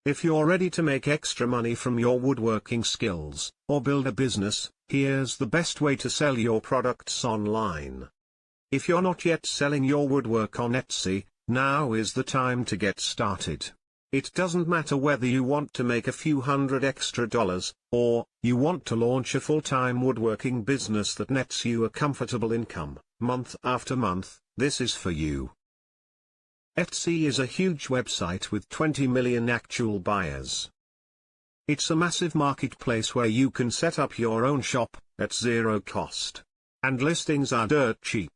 If you're ready to make extra money from your woodworking skills, or build a business, here's the best way to sell your products online. If you're not yet selling your woodwork on Etsy, now is the time to get started. It doesn't matter whether you want to make a few $100 extra, or you want to launch a full-time woodworking business that nets you a comfortable income, month after month, this is for you. Etsy is a huge website with 20 million actual buyers. It's a massive marketplace where you can set up your own shop, at zero cost. And listings are dirt cheap.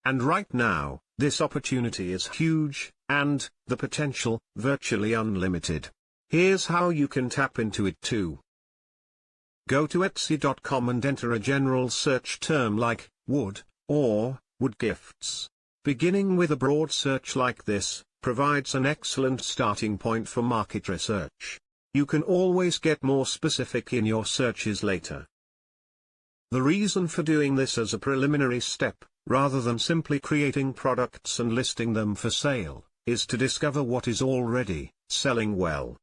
And right now, this opportunity is huge, and the potential, virtually unlimited. Here's how you can tap into it too. Go to Etsy.com and enter a general search term like, wood, or, wood gifts. Beginning with a broad search like this, provides an excellent starting point for market research. You can always get more specific in your searches later. The reason for doing this as a preliminary step, rather than simply creating products and listing them for sale, is to discover what is already selling well.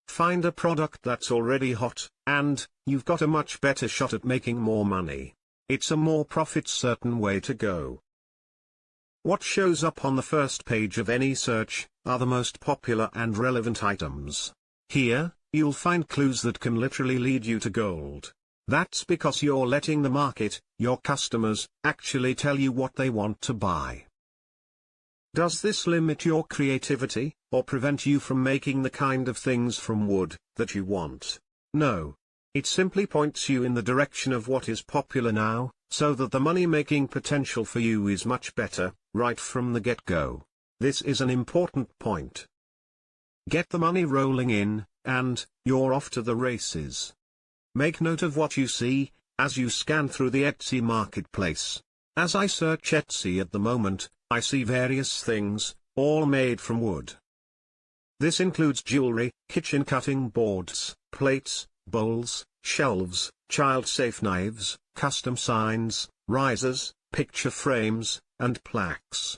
Find a product that's already hot, and you've got a much better shot at making more money. It's a more profit-certain way to go. What shows up on the first page of any search are the most popular and relevant items. Here, you'll find clues that can literally lead you to gold. That's because you're letting the market, your customers, actually tell you what they want to buy. Does this limit your creativity, or prevent you from making the kind of things from wood that you want? No. It simply points you in the direction of what is popular now, so that the money-making potential for you is much better, right from the get-go. This is an important point. Get the money rolling in, and you're off to the races. Make note of what you see, as you scan through the Etsy marketplace. As I search Etsy at the moment, I see various things, all made from wood. This includes jewelry, kitchen cutting boards, plates, bowls, shelves, child-safe knives, custom signs, risers, picture frames, and plaques.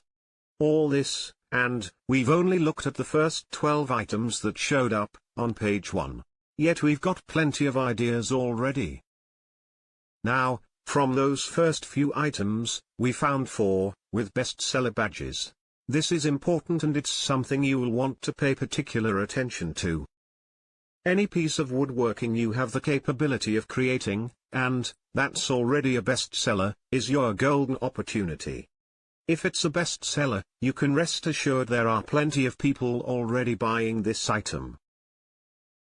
All this, and we've only looked at the first 12 items that showed up on page 1. Yet we've got plenty of ideas already. Now, from those first few items, we found 4, with bestseller badges. This is important and it's something you will want to pay particular attention to. Any piece of woodworking you have the capability of creating, and that's already a bestseller, is your golden opportunity. If it's a bestseller, you can rest assured there are plenty of people already buying this item.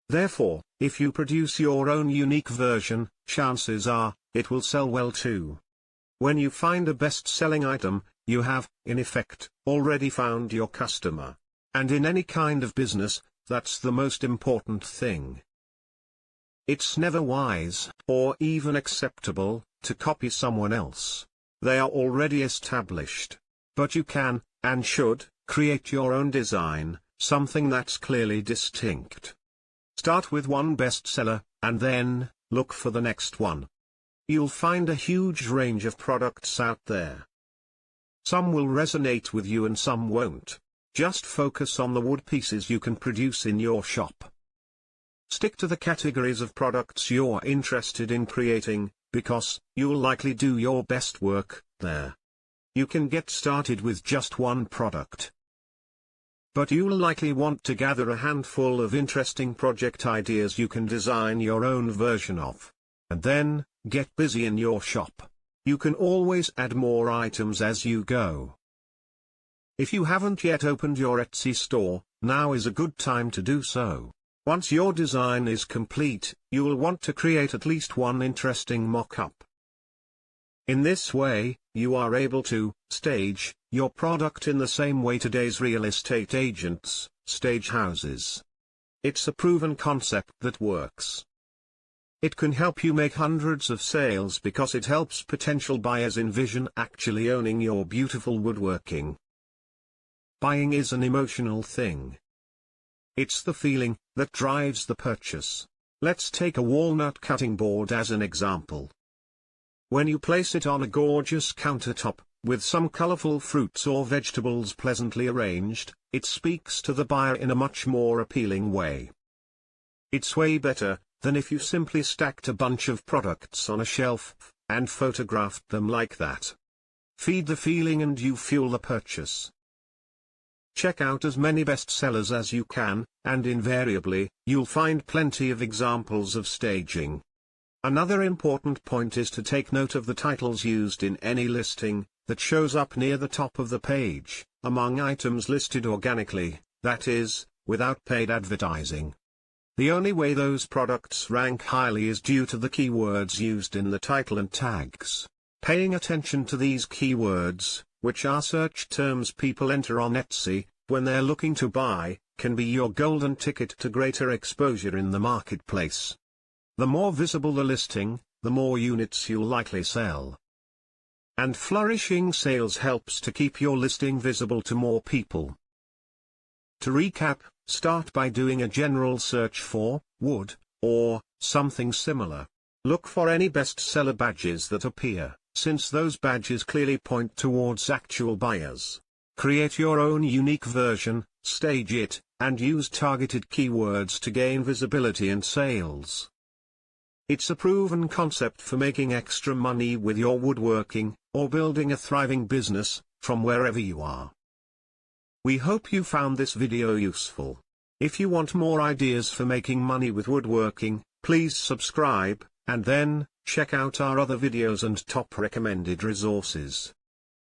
Therefore, if you produce your own unique version, chances are, it will sell well too. When you find a best-selling item, you have, in effect, already found your customer. And in any kind of business, that's the most important thing. It's never wise, or even acceptable, to copy someone else. They are already established. But you can, and should, create your own design, something that's clearly distinct. Start with one bestseller, and then, look for the next one. You'll find a huge range of products out there. Some will resonate with you and some won't. Just focus on the wood pieces you can produce in your shop. Stick to the categories of products you're interested in creating, because you'll likely do your best work there. You can get started with just one product. But you'll likely want to gather a handful of interesting project ideas you can design your own version of. And then, get busy in your shop. You can always add more items as you go. If you haven't yet opened your Etsy store, now is a good time to do so. Once your design is complete, you'll want to create at least one interesting mock-up. In this way, you are able to stage your product in the same way today's real estate agents stage houses. It's a proven concept that works. It can help you make hundreds of sales because it helps potential buyers envision actually owning your beautiful woodworking. Buying is an emotional thing. It's the feeling that drives the purchase. Let's take a walnut cutting board as an example. When you place it on a gorgeous countertop, with some colorful fruits or vegetables pleasantly arranged, it speaks to the buyer in a much more appealing way. It's way better than if you simply stacked a bunch of products on a shelf and photographed them like that. Feed the feeling and you fuel the purchase. Check out as many bestsellers as you can, and invariably, you'll find plenty of examples of staging. Another important point is to take note of the titles used in any listing that shows up near the top of the page, among items listed organically, that is, without paid advertising. The only way those products rank highly is due to the keywords used in the title and tags. Paying attention to these keywords, which are search terms people enter on Etsy, when they're looking to buy, can be your golden ticket to greater exposure in the marketplace. The more visible the listing, the more units you'll likely sell. And flourishing sales helps to keep your listing visible to more people. To recap, start by doing a general search for wood, or something similar. Look for any bestseller badges that appear, since those badges clearly point towards actual buyers. Create your own unique version, stage it, and use targeted keywords to gain visibility and sales. It's a proven concept for making extra money with your woodworking, or building a thriving business, from wherever you are. We hope you found this video useful. If you want more ideas for making money with woodworking, please subscribe, and then, check out our other videos and top recommended resources.